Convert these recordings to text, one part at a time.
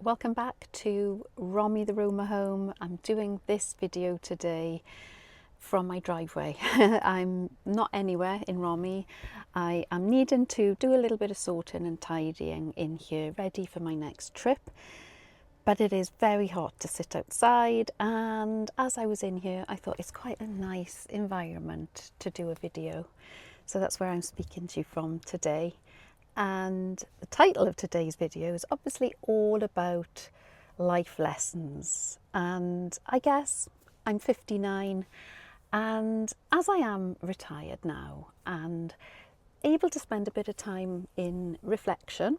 Welcome back to Romy the Roamer Home. I'm doing this video today from my driveway. I'm not anywhere in Romy. I am needing to do a little bit of sorting and tidying in here, ready for my next trip. But it is very hot to sit outside, and as I was in here I thought it's quite a nice environment to do a video. So that's where I'm speaking to you from today. And the title of today's video is obviously all about life lessons. And I guess I'm 59, and as I am retired now and able to spend a bit of time in reflection,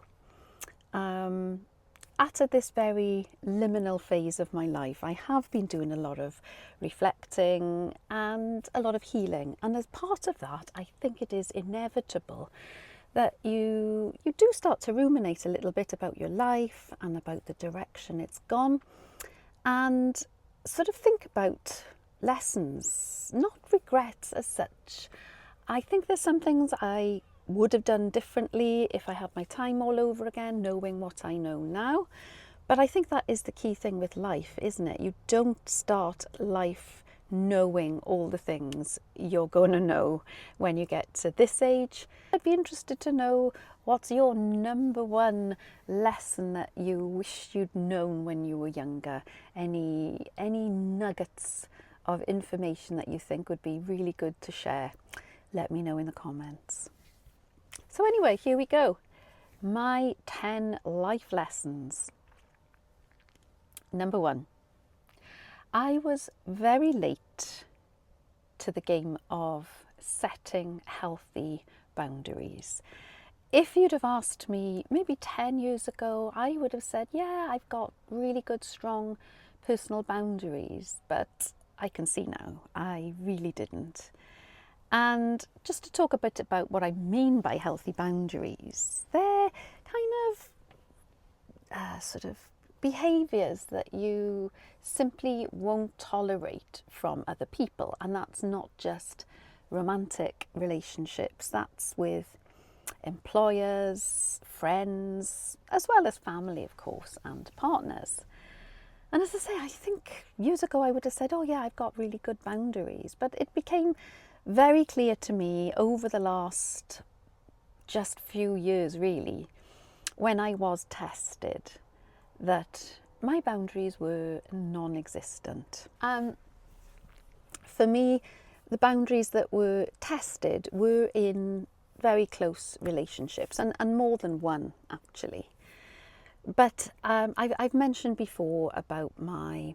at this very liminal phase of my life, I have been doing a lot of reflecting and a lot of healing. And as part of that, I think it is inevitable that you do start to ruminate a little bit about your life and about the direction it's gone, and sort of think about lessons, not regrets as such. I think there's some things I would have done differently if I had my time all over again, knowing what I know now. But I think that is the key thing with life, isn't it? You don't start life knowing all the things you're going to know when you get to this age. I'd be interested to know, what's your number one lesson that you wish you'd known when you were younger? Any nuggets of information that you think would be really good to share? Let me know in the comments. So anyway, here we go. My 10 life lessons. Number 1. I was very late to the game of setting healthy boundaries. If you'd have asked me maybe 10 years ago, I would have said, yeah, I've got really good, strong personal boundaries. But I can see now, I really didn't. And just to talk a bit about what I mean by healthy boundaries, they're kind of sort of behaviours that you simply won't tolerate from other people. And that's not just romantic relationships, that's with employers, friends, as well as family, of course, and partners. And as I say, I think years ago I would have said, oh yeah, I've got really good boundaries. But it became very clear to me over the last just few years, really, when I was tested, that my boundaries were non-existent. For me, the boundaries that were tested were in very close relationships, and more than one, actually. But I've mentioned before about my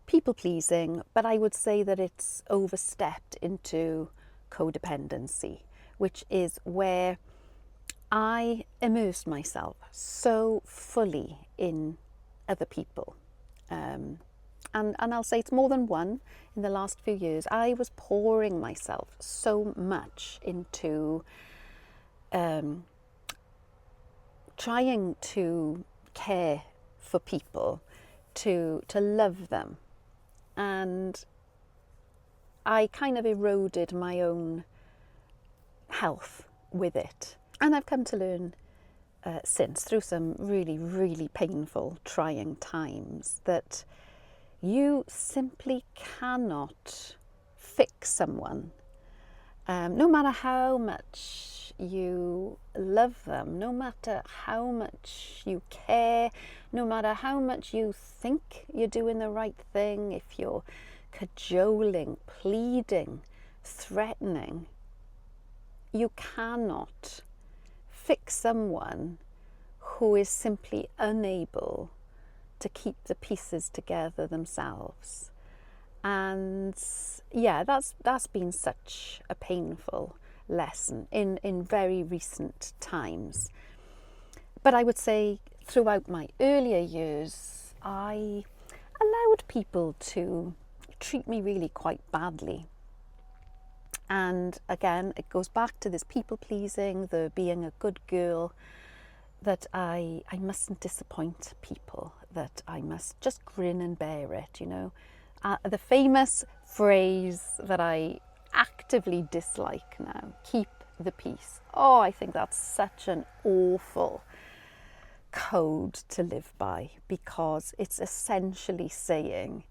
people-pleasing, but I would say that it's overstepped into codependency, which is where I immersed myself so fully in other people. And I'll say it's more than one. In the last few years, I was pouring myself so much into trying to care for people, to love them. And I kind of eroded my own health with it. And I've come to learn since, through some really, really painful, trying times, that you simply cannot fix someone. No matter how much you love them, no matter how much you care, no matter how much you think you're doing the right thing, if you're cajoling, pleading, threatening, you cannot fix someone who is simply unable to keep the pieces together themselves. And yeah, that's been such a painful lesson in very recent times. But I would say throughout my earlier years, I allowed people to treat me really quite badly. And again, it goes back to this people-pleasing, the being a good girl, that I mustn't disappoint people, that I must just grin and bear it, you know. The famous phrase that I actively dislike now, keep the peace. Oh, I think that's such an awful code to live by, because it's essentially saying,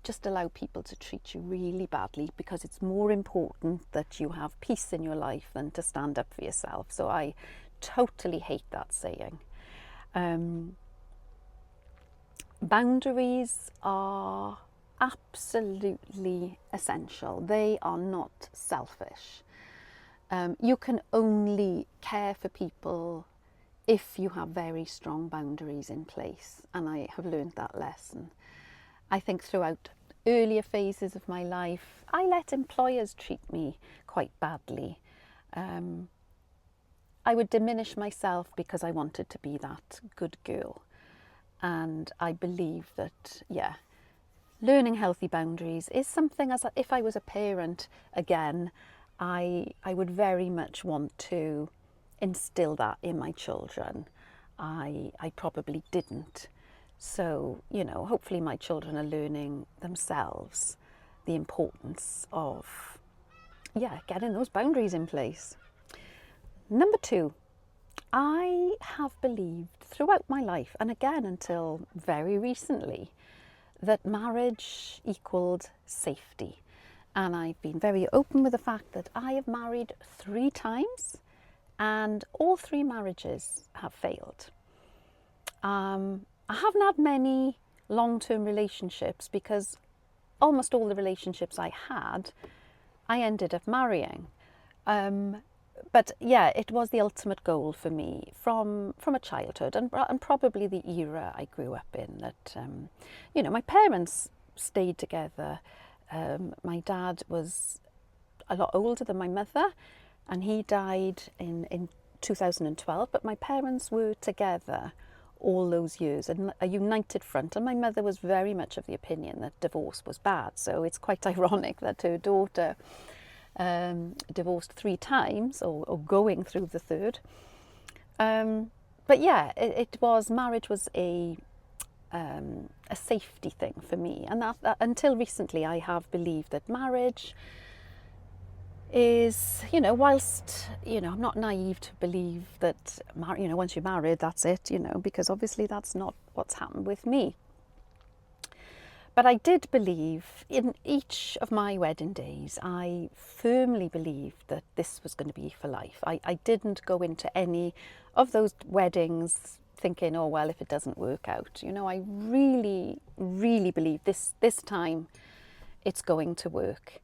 just allow people to treat you really badly, because it's more important that you have peace in your life than to stand up for yourself. So I totally hate that saying. Boundaries are absolutely essential. They are not selfish. You can only care for people if you have very strong boundaries in place, and I have learned that lesson. I think throughout earlier phases of my life, I let employers treat me quite badly. I would diminish myself because I wanted to be that good girl. And I believe that, yeah, learning healthy boundaries is something, as if I was a parent again, I would very much want to instill that in my children. I probably didn't. So, you know, hopefully my children are learning themselves the importance of, yeah, getting those boundaries in place. Number 2, I have believed throughout my life, and again until very recently, that marriage equaled safety. And I've been very open with the fact that I have married 3 times and all 3 marriages have failed. I haven't had many long-term relationships because almost all the relationships I had, I ended up marrying. But yeah, it was the ultimate goal for me from a childhood, and probably the era I grew up in, that, you know, my parents stayed together. My dad was a lot older than my mother, and he died in 2012, but my parents were together all those years, and a united front. And my mother was very much of the opinion that divorce was bad. So it's quite ironic that her daughter divorced 3 times, or going through the 3rd. But yeah, marriage was a safety thing for me, and that until recently I have believed that marriage is, you know, whilst, you know, I'm not naive to believe that, you know, once you're married, that's it, you know, because obviously that's not what's happened with me. But I did believe in each of my wedding days, I firmly believed that this was going to be for life. I didn't go into any of those weddings thinking, oh, well, if it doesn't work out, you know, I really, really believe this time it's going to work.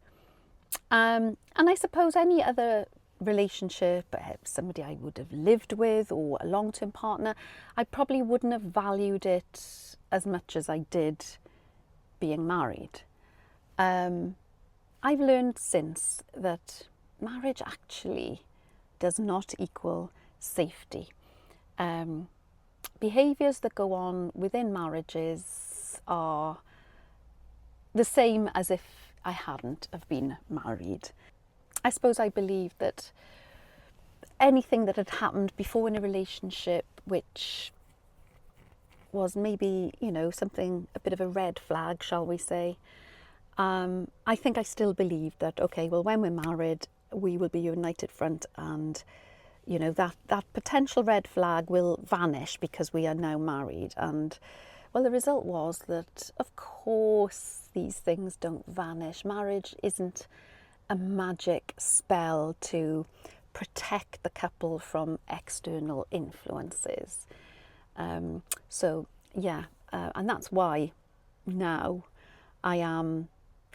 And I suppose any other relationship, somebody I would have lived with or a long-term partner, I probably wouldn't have valued it as much as I did being married. I've learned since that marriage actually does not equal safety. Behaviours that go on within marriages are the same as if I hadn't have been married. I suppose I believe that anything that had happened before in a relationship, which was maybe, you know, something, a bit of a red flag, shall we say, I think I still believe that, okay, well, when we're married, we will be a united front, and, you know, that potential red flag will vanish because we are now married. And well, the result was that, of course, these things don't vanish. Marriage isn't a magic spell to protect the couple from external influences. So yeah, and that's why now I am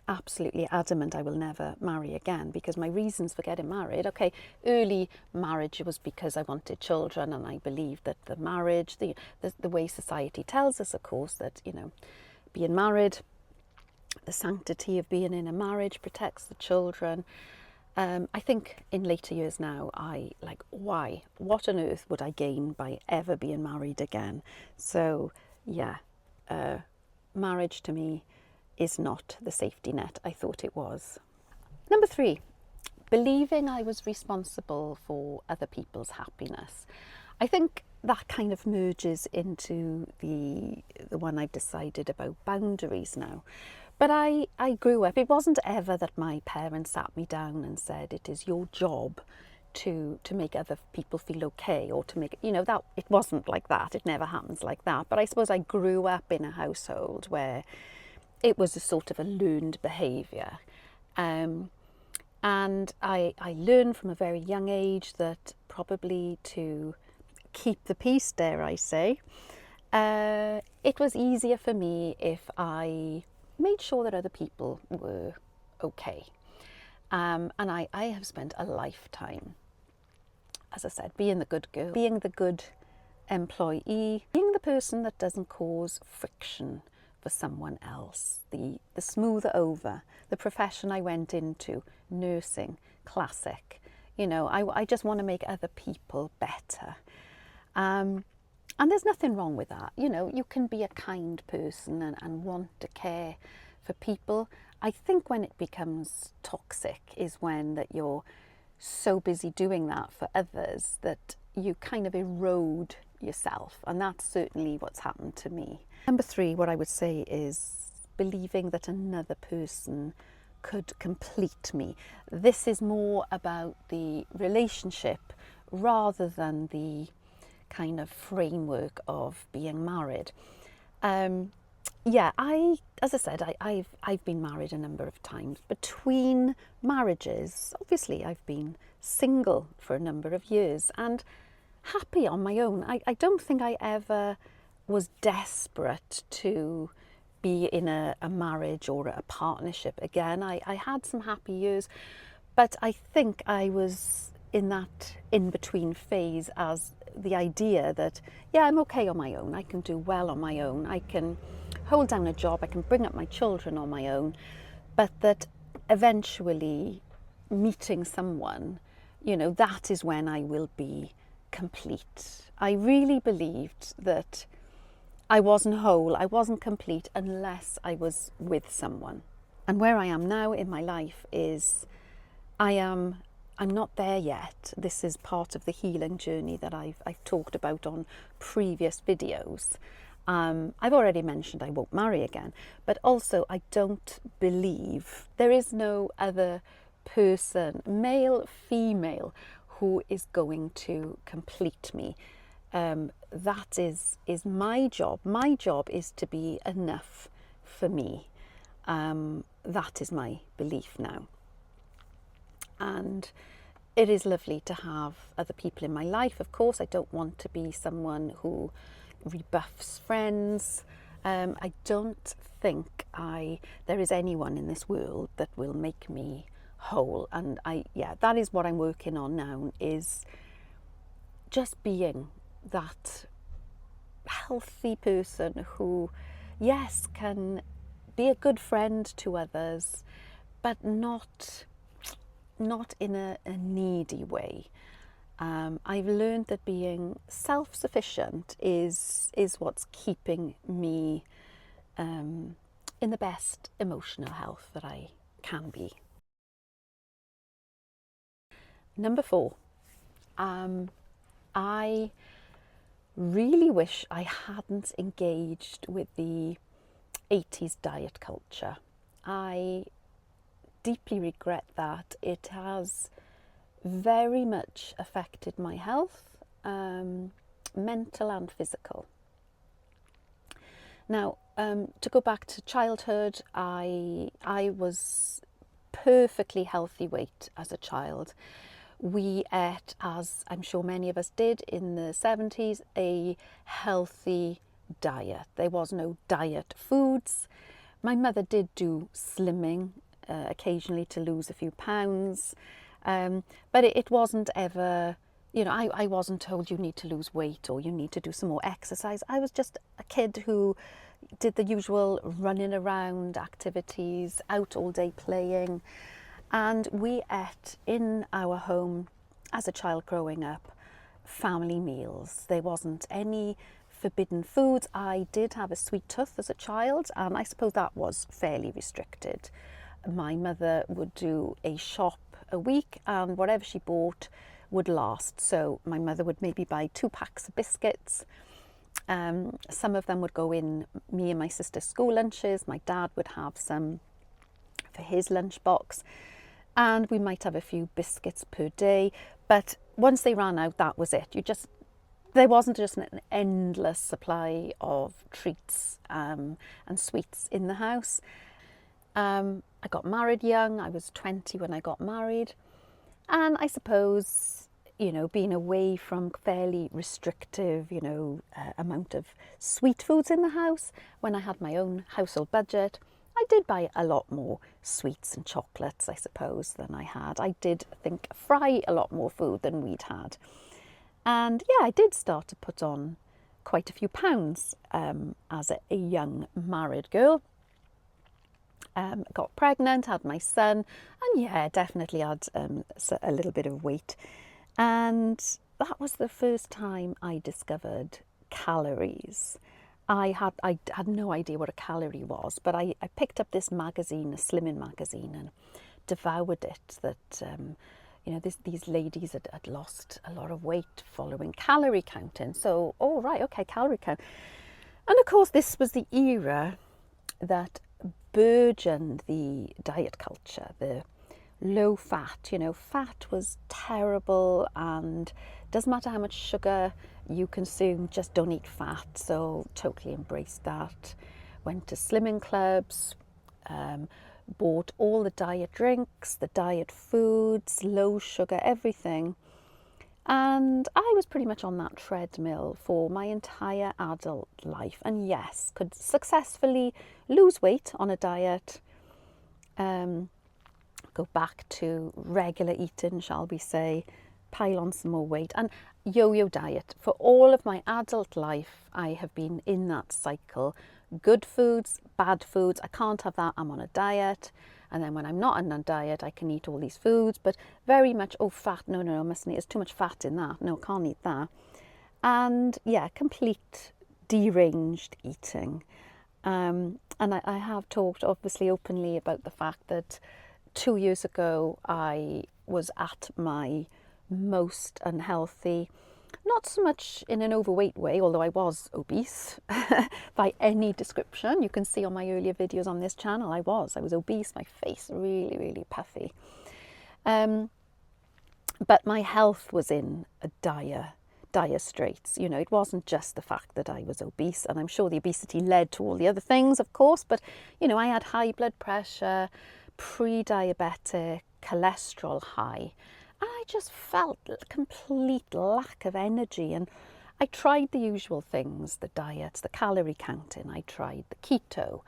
absolutely adamant I will never marry again, because my reasons for getting married, okay, early marriage was because I wanted children, and I believed that the marriage, the way society tells us, of course, that, you know, being married, the sanctity of being in a marriage protects the children. I think in later years now, what on earth would I gain by ever being married again? So yeah, marriage to me is not the safety net I thought it was. Number 3, believing I was responsible for other people's happiness. I think that kind of merges into the one I've decided about boundaries now. But I grew up, it wasn't ever that my parents sat me down and said, it is your job to make other people feel okay, or to make, you know, that it wasn't like that. It never happens like that. But I suppose I grew up in a household where it was a sort of a learned behaviour. And I learned from a very young age that probably to keep the peace, dare I say, it was easier for me if I made sure that other people were okay. And I have spent a lifetime, as I said, being the good girl, being the good employee, being the person that doesn't cause friction for someone else, the smoother over, the profession I went into, nursing, classic. You know, I just want to make other people better. And there's nothing wrong with that. You know, you can be a kind person and want to care for people. I think when it becomes toxic is when that you're so busy doing that for others that you kind of erode yourself. And that's certainly what's happened to me. Number 3, what I would say is believing that another person could complete me. This is more about the relationship rather than the kind of framework of being married. Yeah, as I said, I've been married a number of times. Between marriages, obviously, I've been single for a number of years and happy on my own. I don't think I ever was desperate to be in a marriage or a partnership again. I had some happy years, but I think I was in that in-between phase as the idea that, yeah, I'm okay on my own. I can do well on my own. I can hold down a job. I can bring up my children on my own. But that eventually meeting someone, you know, that is when I will be complete. I really believed that I wasn't whole, I wasn't complete unless I was with someone. And where I am now in my life is I'm not there yet. This is part of the healing journey that I've talked about on previous videos. I've already mentioned I won't marry again, but also I don't believe there is no other person, male, female, who is going to complete me. That is my job. My job is to be enough for me. That is my belief now. And it is lovely to have other people in my life. Of course, I don't want to be someone who rebuffs friends. I don't think there is anyone in this world that will make me whole. And that is what I'm working on now, is just being that healthy person who, yes, can be a good friend to others, but not in a needy way. I've learned that being self-sufficient is what's keeping me in the best emotional health that I can be. Number 4, I really wish I hadn't engaged with the 80s diet culture. I deeply regret that. It has very much affected my health, mental and physical. Now, to go back to childhood, I was perfectly healthy weight as a child. We ate, as I'm sure many of us did in the 70s, a healthy diet. There was no diet foods. My mother did do slimming occasionally to lose a few pounds, but it wasn't ever, you know, I wasn't told you need to lose weight or you need to do some more exercise. I was just a kid who did the usual running around activities, out all day playing. And we ate in our home, as a child growing up, family meals. There wasn't any forbidden foods. I did have a sweet tooth as a child, and I suppose that was fairly restricted. My mother would do a shop a week, and whatever she bought would last. So my mother would maybe buy 2 packs of biscuits. Some of them would go in me and my sister's school lunches. My dad would have some for his lunchbox. And we might have a few biscuits per day, But once they ran out, that was it. There wasn't just an endless supply of treats and sweets in the house. I got married young. I was 20 when I got married. And I suppose, being away from fairly restrictive, amount of sweet foods in the house, when I had my own household budget, I did buy a lot more sweets and chocolates, I suppose, than I had. I did, fry a lot more food than we'd had. And yeah, I did start to put on quite a few pounds as a young married girl. Got pregnant, had my son, and yeah, definitely had a little bit of weight. And that was the first time I discovered calories. I had no idea what a calorie was, but I picked up this magazine, a Slimming magazine, and devoured it. That these ladies had lost a lot of weight following calorie counting. So, oh right, okay, calorie count. And of course, this was the era that burgeoned the diet culture, the low fat. Fat was terrible, and doesn't matter how much sugar you consume, just don't eat fat. So totally embraced that. Went to slimming clubs, bought all the diet drinks, the diet foods, low sugar, everything. And I was pretty much on that treadmill for my entire adult life. And yes, could successfully lose weight on a diet, go back to regular eating, shall we say, pile on some more weight, and yo-yo diet. For all of my adult life, I have been in that cycle. Good foods, bad foods, I can't have that, I'm on a diet. And then when I'm not on a diet, I can eat all these foods, but very much, fat, no, I mustn't eat, there's too much fat in that, no, can't eat that. And yeah, complete deranged eating. And I have talked obviously openly about the fact that 2 years ago I was at my most unhealthy, not so much in an overweight way, although I was obese by any description. You can see on my earlier videos on this channel, I was obese, my face really, really puffy. But my health was in a dire straits. It wasn't just the fact that I was obese, and I'm sure the obesity led to all the other things, of course, but I had high blood pressure, pre-diabetic, cholesterol high, and I just felt a complete lack of energy. And I tried the usual things, the diets, the calorie counting, I tried the keto,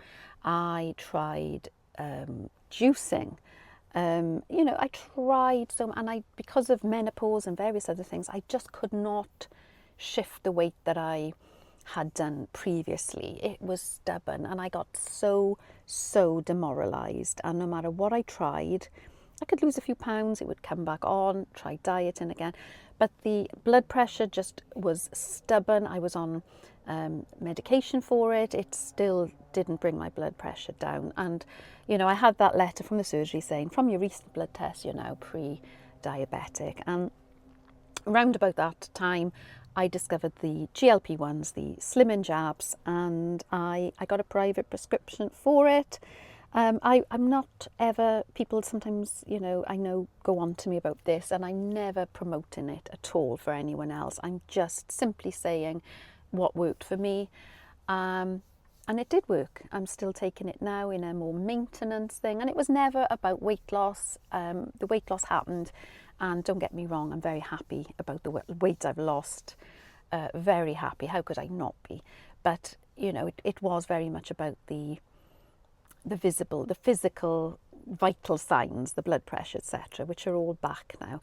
I tried juicing, I tried and because of menopause and various other things, I just could not shift the weight that I had done previously. It was stubborn, and I got so demoralized. And no matter what I tried, I could lose a few pounds, it would come back on, try dieting again. But the blood pressure just was stubborn. I was on medication for it. It still didn't bring my blood pressure down. And, I had that letter from the surgery saying, from your recent blood test, you're now pre-diabetic. And around about that time, I discovered the GLP-1s, the slimming jabs, and I got a private prescription for it. I'm not ever, people sometimes, I know go on to me about this, and I'm never promoting it at all for anyone else. I'm just simply saying what worked for me. And it did work. I'm still taking it now in a more maintenance thing. And it was never about weight loss. The weight loss happened. And don't get me wrong, I'm very happy about the weight I've lost. Very happy. How could I not be? But, it was very much about the visible, the physical, vital signs, the blood pressure, etc., which are all back now.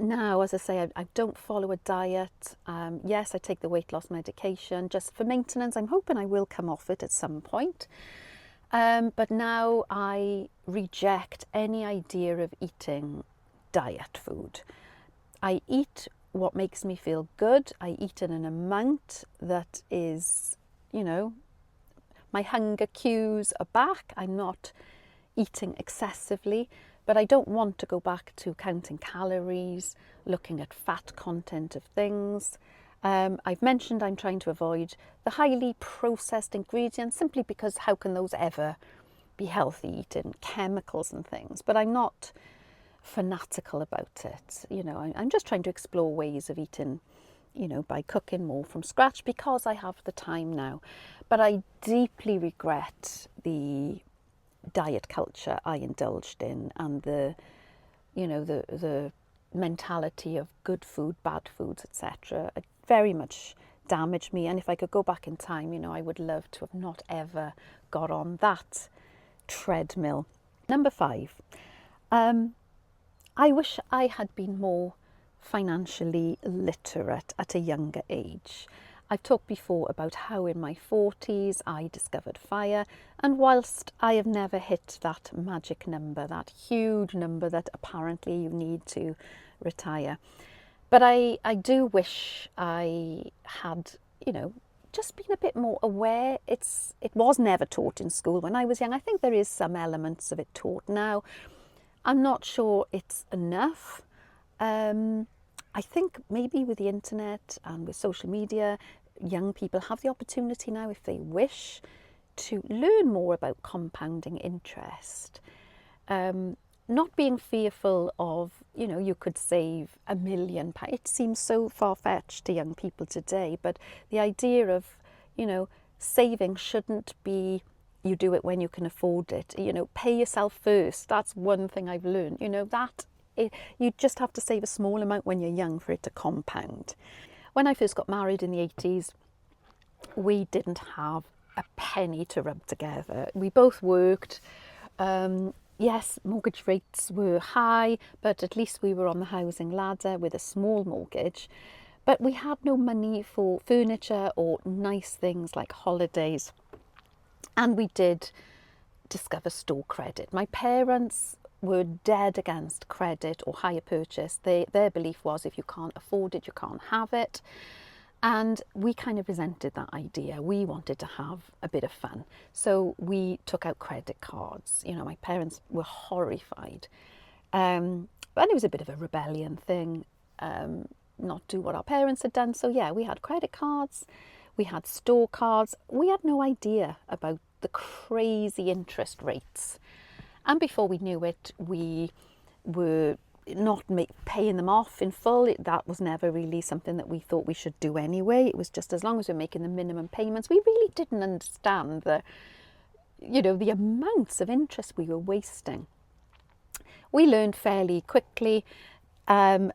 Now, as I say, I don't follow a diet. Yes, I take the weight loss medication just for maintenance. I'm hoping I will come off it at some point. But now I reject any idea of eating diet food. I eat what makes me feel good. I eat in an amount that is, my hunger cues are back. I'm not eating excessively. But I don't want to go back to counting calories, looking at fat content of things. I've mentioned I'm trying to avoid the highly processed ingredients simply because how can those ever be healthy, eating chemicals and things? But I'm not fanatical about it. I'm just trying to explore ways of eating, by cooking more from scratch because I have the time now. But I deeply regret the diet culture I indulged in, and the mentality of good food, bad foods, etc. It very much damaged me. And if I could go back in time, I would love to have not ever got on that treadmill. Number 5, I wish I had been more financially literate at a younger age. I've talked before about how in my 40s I discovered FIRE, and whilst I have never hit that magic number, that huge number that apparently you need to retire, but I do wish I had, just been a bit more aware. It was never taught in school when I was young. I think there is some elements of it taught now. I'm not sure it's enough. I think maybe with the internet and with social media, young people have the opportunity now, if they wish, to learn more about compounding interest. Not being fearful of, you could save £1 million. It seems so far-fetched to young people today, but the idea of, saving shouldn't be you do it when you can afford it. Pay yourself first. That's one thing I've learned. You just have to save a small amount when you're young for it to compound. When I first got married in the 80s, we didn't have a penny to rub together. We both worked. Yes, mortgage rates were high, but at least we were on the housing ladder with a small mortgage. But we had no money for furniture or nice things like holidays. And we did discover store credit. My parents were dead against credit or hire purchase. Their belief was if you can't afford it, you can't have it. And we kind of resented that idea. We wanted to have a bit of fun. So we took out credit cards. My parents were horrified. And it was a bit of a rebellion thing, not do what our parents had done. So yeah, we had credit cards, we had store cards. We had no idea about the crazy interest rates. And before we knew it, we were not paying them off in full. That was never really something that we thought we should do anyway. It was just as long as we're making the minimum payments. We really didn't understand the amounts of interest we were wasting. We learned fairly quickly. I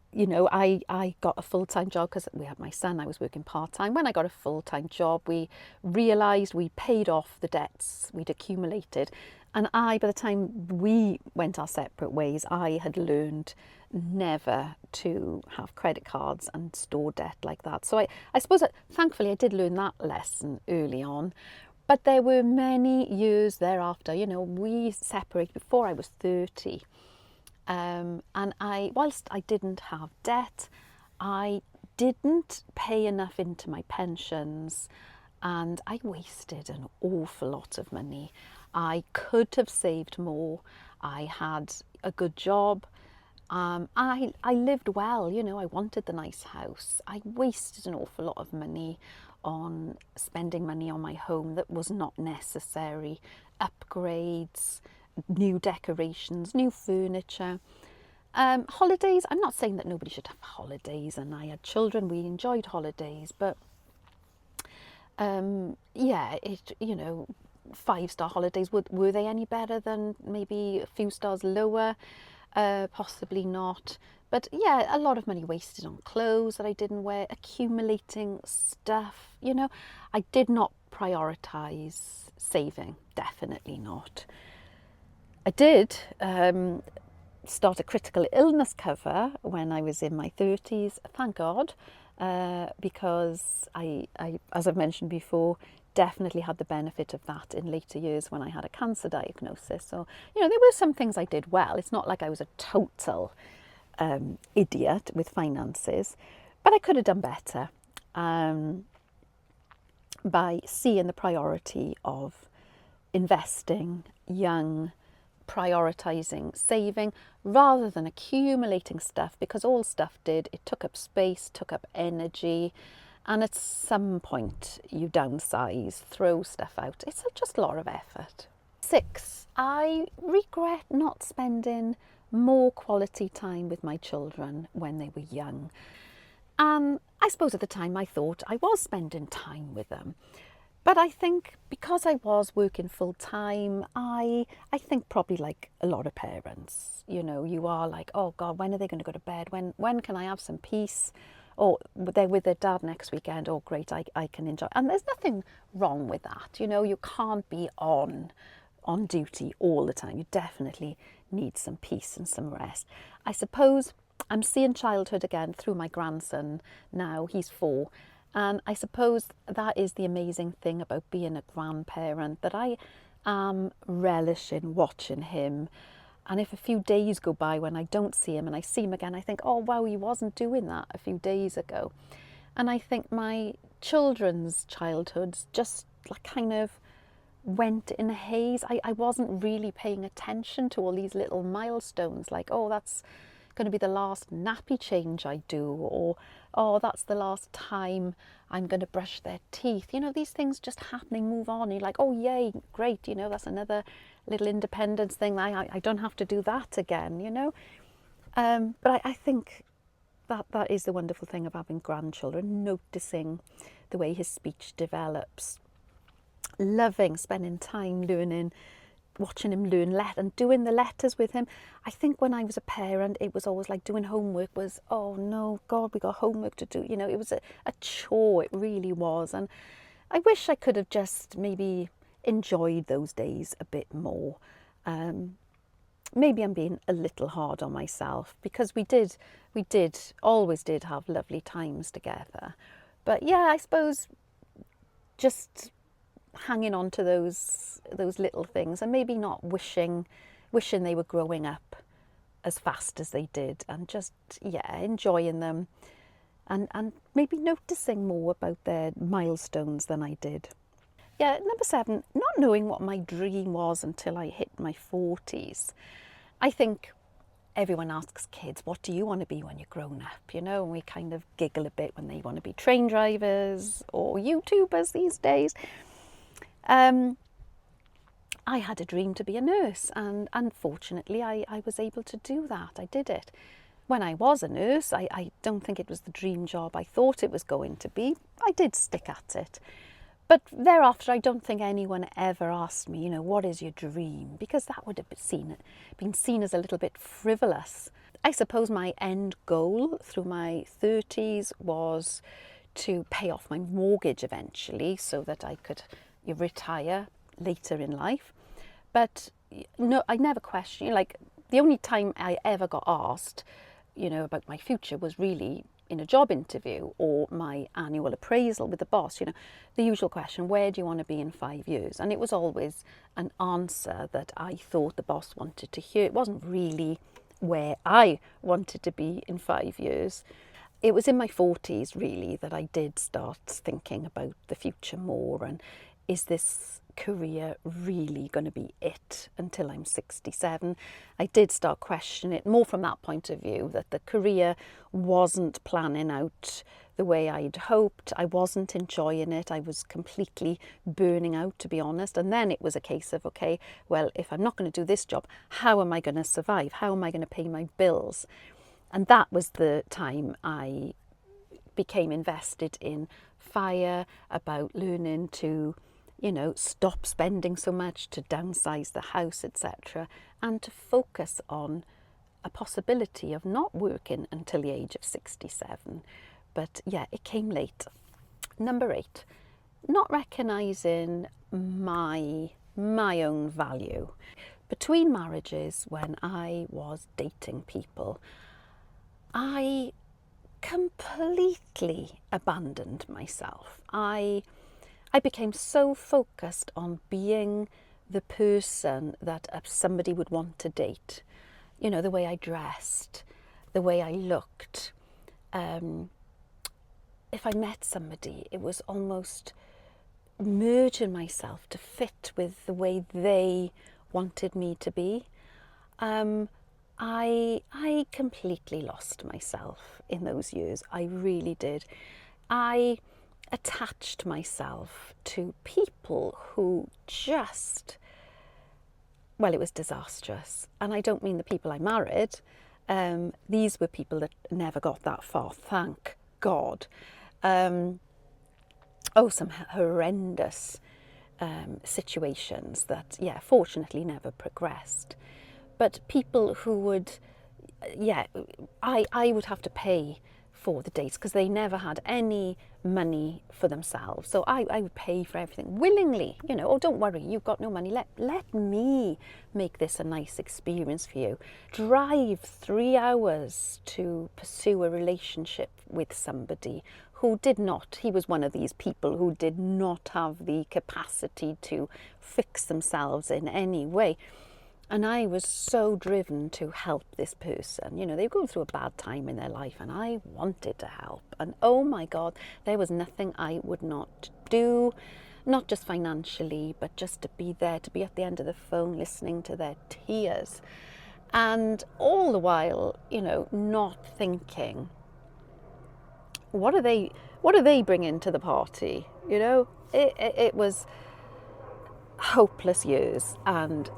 got a full-time job because we had my son. I was working part-time. When I got a full-time job, we realised we paid off the debts we'd accumulated. And by the time we went our separate ways, I had learned never to have credit cards and store debt like that. So I suppose that, thankfully, I did learn that lesson early on. But there were many years thereafter. We separated before I was 30. And whilst I didn't have debt, I didn't pay enough into my pensions, and I wasted an awful lot of money. I could have saved more. I had a good job. I lived well, I wanted the nice house. I wasted an awful lot of money on spending money on my home that was not necessary. Upgrades, new decorations, new furniture. Holidays, I'm not saying that nobody should have holidays, and I had children, we enjoyed holidays, but yeah, 5-star holidays, were they any better than maybe a few stars lower? Possibly not. But yeah, a lot of money wasted on clothes that I didn't wear, accumulating stuff. I did not prioritise saving, definitely not. I did start a critical illness cover when I was in my 30s, thank God, because I, as I've mentioned before, definitely had the benefit of that in later years when I had a cancer diagnosis. So, there were some things I did well. It's not like I was a total idiot with finances, but I could have done better by seeing the priority of investing young, prioritising saving rather than accumulating stuff, because all stuff it took up space, took up energy, and at some point you downsize, throw stuff out. It's just a lot of effort. 6, I regret not spending more quality time with my children when they were young. And I suppose at the time I thought I was spending time with them. But I think because I was working full time, I think probably like a lot of parents, you are like, oh God, when are they going to go to bed? When can I have some peace? Or they're with their dad next weekend. Oh, great, I can enjoy. And there's nothing wrong with that. You can't be on duty all the time. You definitely need some peace and some rest. I suppose I'm seeing childhood again through my grandson now. He's 4. And I suppose that is the amazing thing about being a grandparent, that I am relishing watching him. And if a few days go by when I don't see him and I see him again, I think, oh, wow, he wasn't doing that a few days ago. And I think my children's childhoods just like kind of went in a haze. I wasn't really paying attention to all these little milestones, like, oh, that's going to be the last nappy change I do, or oh, that's the last time I'm going to brush their teeth. These things just happening, move on. You're like, oh, yay, great, that's another little independence thing. I don't have to do that again, But I think that is the wonderful thing of having grandchildren, noticing the way his speech develops, loving spending time learning, watching him learn and doing the letters with him. I think when I was a parent, it was always like doing homework was, oh no, God, we got homework to do. It was a chore, it really was. And I wish I could have just maybe enjoyed those days a bit more. Maybe I'm being a little hard on myself, because we always did have lovely times together. But yeah, I suppose just hanging on to those little things, and maybe not wishing they were growing up as fast as they did, and just enjoying them, and maybe noticing more about their milestones than I did. Number 7, not knowing what my dream was until I hit my 40s. I think everyone asks kids, what do you want to be when you're grown up? And we kind of giggle a bit when they want to be train drivers or YouTubers these days. I had a dream to be a nurse, and unfortunately I was able to do that. I did it. When I was a nurse, I don't think it was the dream job I thought it was going to be. I did stick at it. But thereafter, I don't think anyone ever asked me, what is your dream? Because that would have been seen as a little bit frivolous. I suppose my end goal through my 30s was to pay off my mortgage eventually, so that I could retire later in life. But no, I never questioned. Like, the only time I ever got asked, about my future was really in a job interview or my annual appraisal with the boss. The usual question, where do you want to be in 5 years? And it was always an answer that I thought the boss wanted to hear. It wasn't really where I wanted to be in 5 years. It was in my 40s really that I did start thinking about the future more, and is this career really going to be it until I'm 67? I did start questioning it more from that point of view, that the career wasn't planning out the way I'd hoped. I wasn't enjoying it. I was completely burning out, to be honest. And then it was a case of, okay, well, if I'm not going to do this job, how am I going to survive? How am I going to pay my bills? And that was the time I became invested in FIRE, about learning to stop spending so much, to downsize the house, etc., and to focus on a possibility of not working until the age of 67. But yeah, it came late. Number 8, not recognising my own value. Between marriages, when I was dating people, I completely abandoned myself. I became so focused on being the person that somebody would want to date. The way I dressed, the way I looked. If I met somebody, it was almost merging myself to fit with the way they wanted me to be. I completely lost myself in those years. I really did. I attached myself to people who just well, it was disastrous. And I don't mean the people I married. These were people that never got that far, thank God. Some horrendous situations that, fortunately never progressed. But people who would, I would have to pay for the dates because they never had any money for themselves. So I would pay for everything willingly, oh, don't worry, you've got no money. Let me make this a nice experience for you. Drive 3 hours to pursue a relationship with somebody who did not, he was one of these people who did not have the capacity to fix themselves in any way. And I was so driven to help this person. They were going through a bad time in their life and I wanted to help. And oh my God, there was nothing I would not do, not just financially, but just to be there, to be at the end of the phone, listening to their tears. And all the while, not thinking, what are they bringing to the party? It was hopeless years, and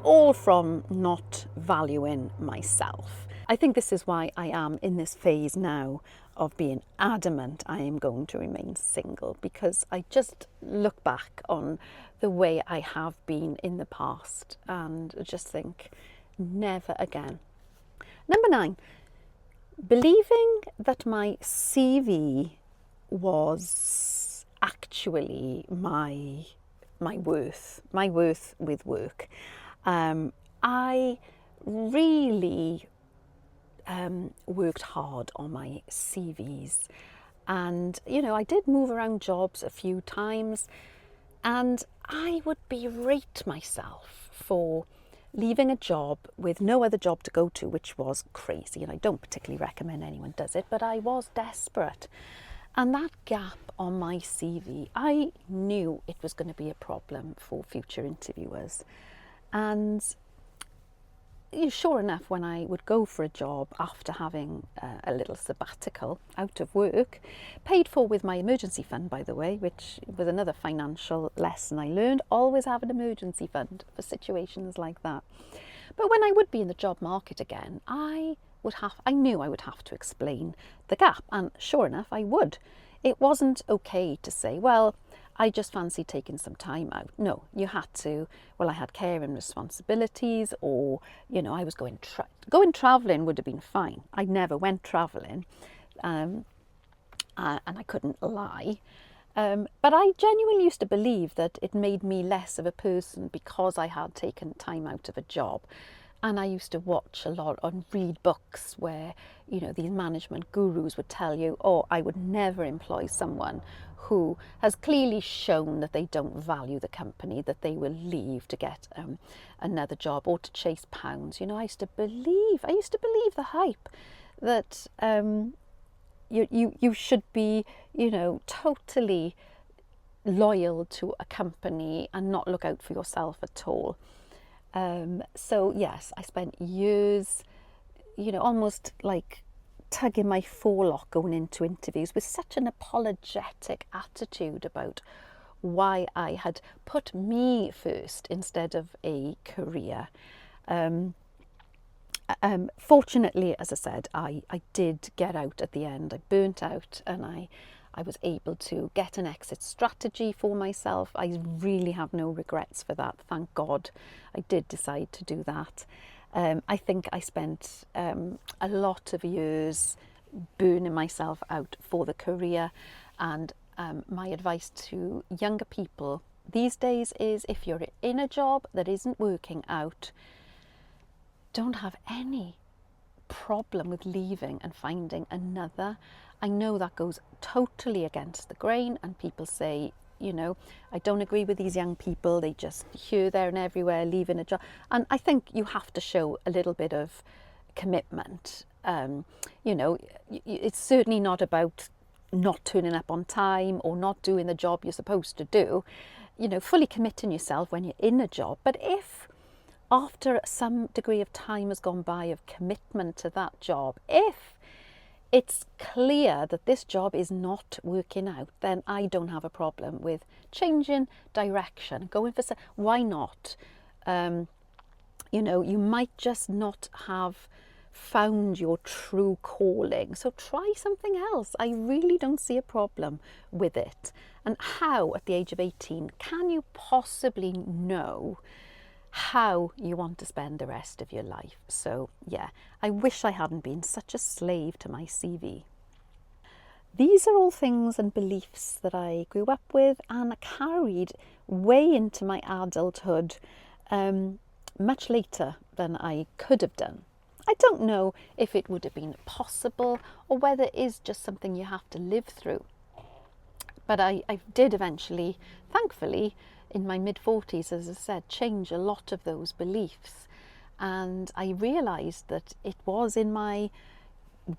all from not valuing myself. I think this is why I am in this phase now of being adamant I am going to remain single, because I just look back on the way I have been in the past and just think, never again. Number 9, believing that my CV was actually my worth with work. I really worked hard on my CVs, and I did move around jobs a few times, and I would berate myself for leaving a job with no other job to go to, which was crazy, and I don't particularly recommend anyone does it, but I was desperate. And that gap on my CV, I knew it was going to be a problem for future interviewers. And sure enough, when I would go for a job after having a little sabbatical out of work, paid for with my emergency fund, by the way, which was another financial lesson I learned, always have an emergency fund for situations like that. But when I would be in the job market again, I knew I would have to explain the gap, and sure enough, I would. It wasn't okay to say, well, I just fancy taking some time out. No, you had to, well, I had care and responsibilities, or, I was going travelling would have been fine. I never went travelling, and I couldn't lie. But I genuinely used to believe that it made me less of a person because I had taken time out of a job. And I used to watch a lot and read books where, these management gurus would tell you, oh, I would never employ someone who has clearly shown that they don't value the company, that they will leave to get another job or to chase pounds. I used to believe the hype that you should be, totally loyal to a company and not look out for yourself at all. So yes, I spent years, almost like tugging my forelock going into interviews with such an apologetic attitude about why I had put me first instead of a career. Fortunately, as I said, I did get out at the end. I burnt out, and I was able to get an exit strategy for myself. I really have no regrets for that. Thank God I did decide to do that. I think I spent a lot of years burning myself out for the career, and my advice to younger people these days is, if you're in a job that isn't working out, don't have any problem with leaving and finding another. I know that goes totally against the grain, and people say, I don't agree with these young people, they just here, there and everywhere leaving a job. And I think you have to show a little bit of commitment. It's certainly not about not turning up on time or not doing the job you're supposed to do. Fully committing yourself when you're in a job. But if after some degree of time has gone by of commitment to that job, if it's clear that this job is not working out, then I don't have a problem with changing direction, going for why not? You know, you might just not have found your true calling. So try something else. I really don't see a problem with it. And how, at the age of 18, can you possibly know how you want to spend the rest of your life? So yeah, I wish I hadn't been such a slave to my CV. These are all things and beliefs that I grew up with and carried way into my adulthood, much later than I could have done. I don't know if it would have been possible or whether it is just something you have to live through. But I did eventually, thankfully, in my mid-40s, as I said, change a lot of those beliefs. And I realised that it was in my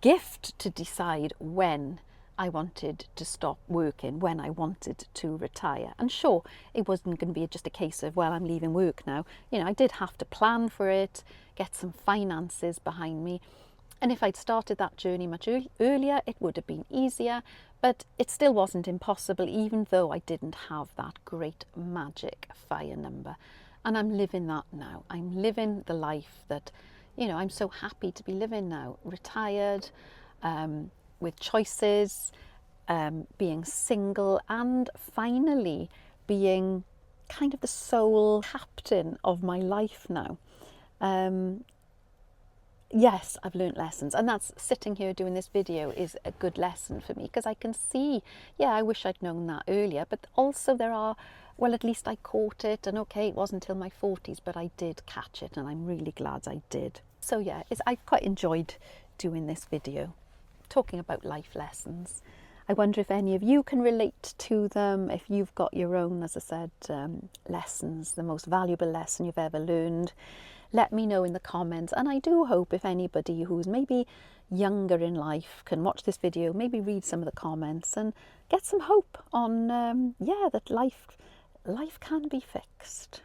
gift to decide when I wanted to stop working, when I wanted to retire. And sure, it wasn't going to be just a case of, well, I'm leaving work now. You know, I did have to plan for it, get some finances behind me. And if I'd started that journey much earlier, it would have been easier, but it still wasn't impossible, even though I didn't have that great magic fire number. And I'm living that now. I'm living the life that, you know, I'm so happy to be living now, retired, with choices, being single, and finally being kind of the sole captain of my life now. Yes, I've learnt lessons, and that's sitting here doing this video is a good lesson for me, because I can see, yeah, I wish I'd known that earlier, but also there are, well, at least I caught it, and okay, it wasn't until my 40s, but I did catch it, and I'm really glad I did. So yeah, I've quite enjoyed doing this video, talking about life lessons. I wonder if any of you can relate to them, if you've got your own, as I said, lessons, the most valuable lesson you've ever learned. Let me know in the comments, and I do hope if anybody who's maybe younger in life can watch this video, maybe read some of the comments and get some hope on, yeah, that life can be fixed.